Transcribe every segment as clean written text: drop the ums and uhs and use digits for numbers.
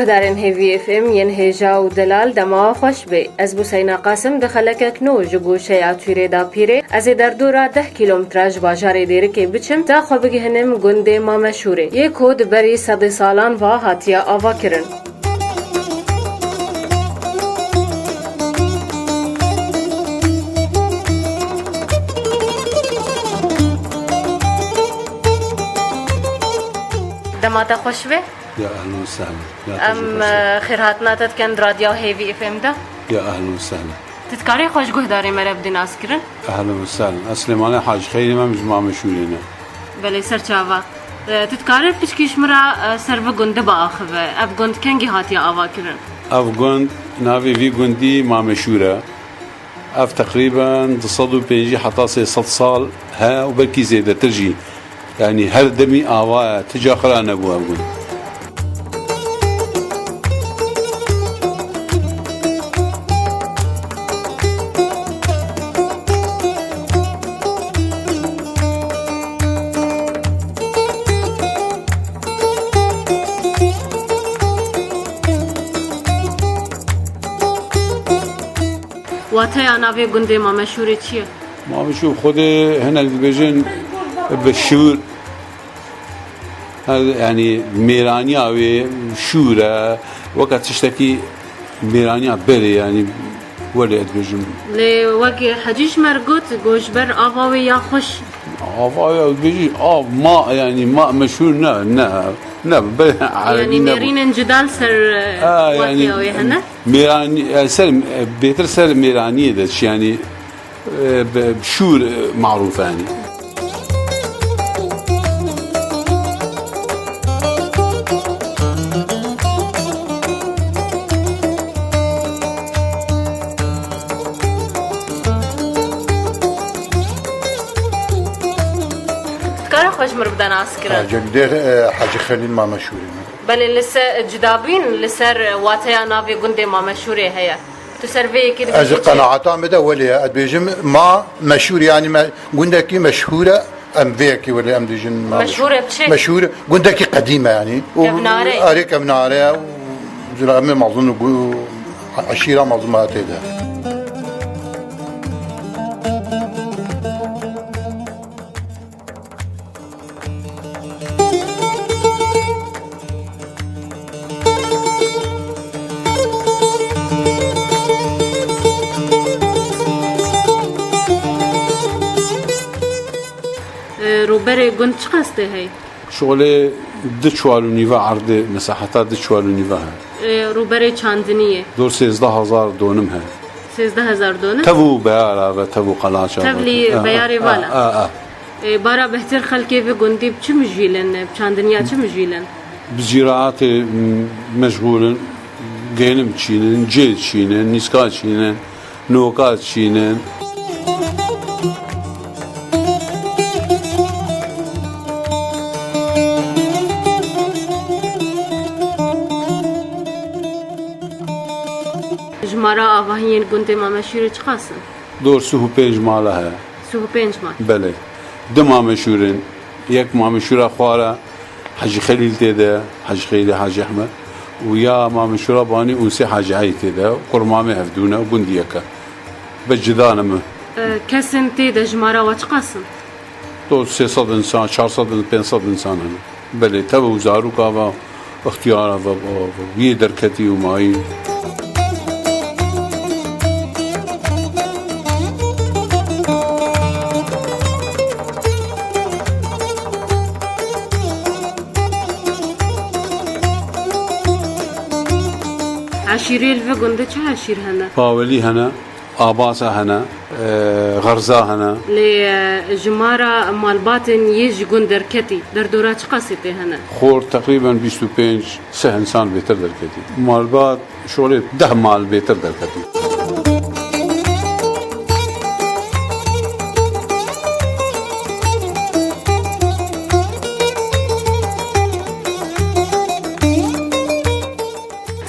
گهدارن هیوی اف ام ین هجا و دلال دما خوش بی از بوسینا قاسم دخلک کنو جگوشه اتویره دا پیره از در دورا 10 کیلومتراج باجار دیره که بچم تا خو بگهنم گنده ما مشهوره یک کود بری 100 سالان و هاتیا آوا کرن دماتا خوش بی يا أهلا وسهلا. ام خیرهاتنا تد کن رادیو هیوی اف ام دا يا أهلا وسهلا. تتکاری خوش گهداری مرا بدین آس کرن أهلا وسهلا. أصلي مالي حاج خيري ما مجمع مشهورين. بله سرچاوا تتکاری پشکیش مرا سرو گنده با آخوه اف گند کنگی هاتیا آوا کرن أفغان نافي في جندي ما مشهورة. أف تقريبا تصدوا بيجي حتى 6 سال ها وبركي زيادة ترجي يعني هر دمي آواء تجا خلان أبو أفغان. واتیا ناوی گنده ما مشهوره چیه؟ ما بشوف خده هنا البيجن بالشور يعني ميرانيا وشورة وقت تشتكي ميرانيا بلي يعني ولا البيجن لی وقتی حجیش مرگوت گوشبر آواوی یا خوش آفايا بيجي ما يعني ما مشهور يعني ميرين جدال سر واتیا وی هنه؟ ميراني سر بيتر سر ميرانية دش يعني بشور معروف يعني تتکاری خوش مر بدن آس کرن جندير حاج خليل ما مشهورين. بله لسه جدابین لسر واتیا ناوی گنده ما مشهوره هیا تو سروی کی از قناعتام بده ولی ادبيجم ما مشهور يعني ما قندكي مشهورة ام فيكي ولا ام ديجن ما مشهورة بشيء؟ مشهورة قندكي قديمة يعني كبناري. اريك كبناري وزلمه ما اظن عشيرة ما اظن هذا. روبر گند چه قصده هی؟ شغله دچوالو نیوا عرض مساحتها دچوالو نیوا ها روبر چاندنیه دور 13000 دونم ها 13000 دونه تبو بيارا و تبو قلاچا تبلی بیاری والا بارا بهتر خلکی و گندی چه مجیلن چاندنیا چه مجیلن بزراعات مشغولن گینم چینن جیل چینن نیسکا چینن نوکات چینن جمارا آواهین گنده ما مشهوره چه قاسم؟ دور 35 ماله ها 35 ماه بله دو مشهورن یک مشهور خواره حاج خليل تيدا حاج خليل حاج احمد ويا مشهوره باني انسي حاج عي تيدا قرمامه هفدونا وبنديكا بجدانم کسن تیده جمارا و چه قاسم؟ دور 300 انسان 400 500 انسان هن بله تبو زاروكا و اختيارا و دركتي وماي عشیره الف گنده چه عشیر هنه؟ باولي هنا آباسا هنا غرزا هنا لی جمارا مالباتن یج گندر کتی در دورا چه قصیده هنه؟ خور تقريبا 25 سه انسان بيتر دركتي مالبات شغله 10 مال بيتر دركتي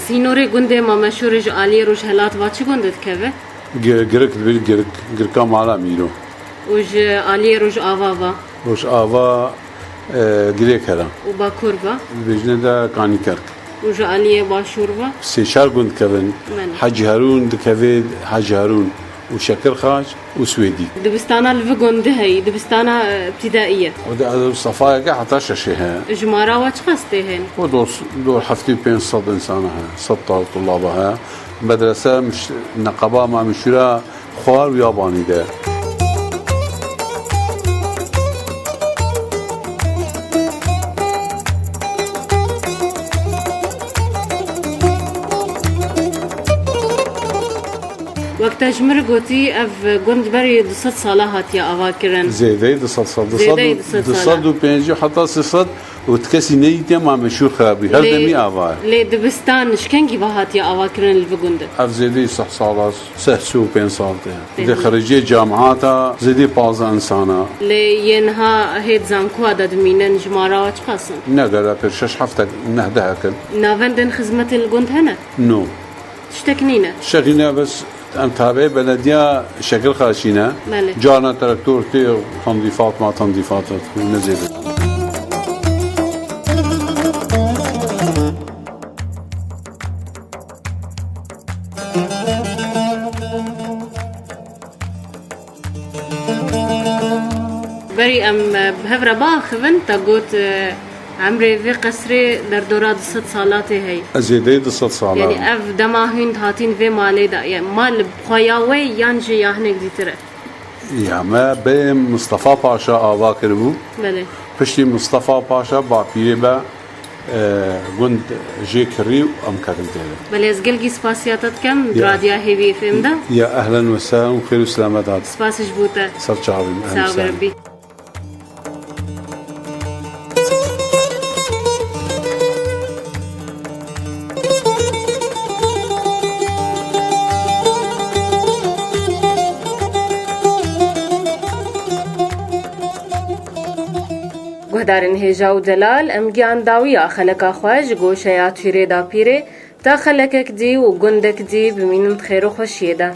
سینوری گنده ما مشهورش علی روش هلات و چه گندت که؟ گرک گرکا مالا میرو وج علی روش آوا روش آوا گریک هرم و با کربا بجنه دا کانی کرک وجالية باشوربة سيشار قند كبن من. حج هارون دكفيد حج هارون وشكر خاج وسويدي دبستانا الفقون دهي دبستانا ابتدائية وده صفايا حتى شيها جمارة واش خاستهن ودور حفتي بين صد إنسانها 16 طلابها مدرسة مش نقابة مع مشيرة خوار وياباني ده وقت جمر قوتي اف قند بري دست صلاحات يا اواكرن زيدي دصد زيدي دصد دصد وبينجي حتى صد وتكسي نيتي مع مشهور خرابي هل دمي آوار لي دبستان شكنجي بهات يا اواكرن الفقند اف زيدي صح صالات سهسو بين صالتي دي خريجي جامعاتا زيدي بازا انسانا لي ينها هيد زانكو عدد مينن جمارة واش خاصن نقدر شش حفتك نهدها كل نافندن خدمة القند هنا نو شتكنينا شغينا بس ام تابع بلدية شكل خاشينا بله. جانا تراكتور تي تنظيفات مع تنظيفات ونزيد بري ام بهفرة باخفن تاقوت عمري في قصري در دورات ست صالاتي هي زيدي دصد صالات يعني اف دما هند هاتين في مالي دا يعني مال بخياوي يانجي ياهنك دي ترى يا ما بين مصطفى باشا آوا كربو بله پشتی مصطفى باشا باپیره با گند جي كري ام كرم تيري بله از گلگی سپاسیاتت کم يا. راديا هيوي فهم دا يا اهلا وسهلا وخير وسلامات سپاس جبوتا سر چاوين اهلا ساو وسهلا بربي گهدارن هیجا و دلال ام گیان داویا خلقا خواج گوشیا تیره دا پیره تا خلقک دی و گندک دی بمینند خیر و خوشیه دا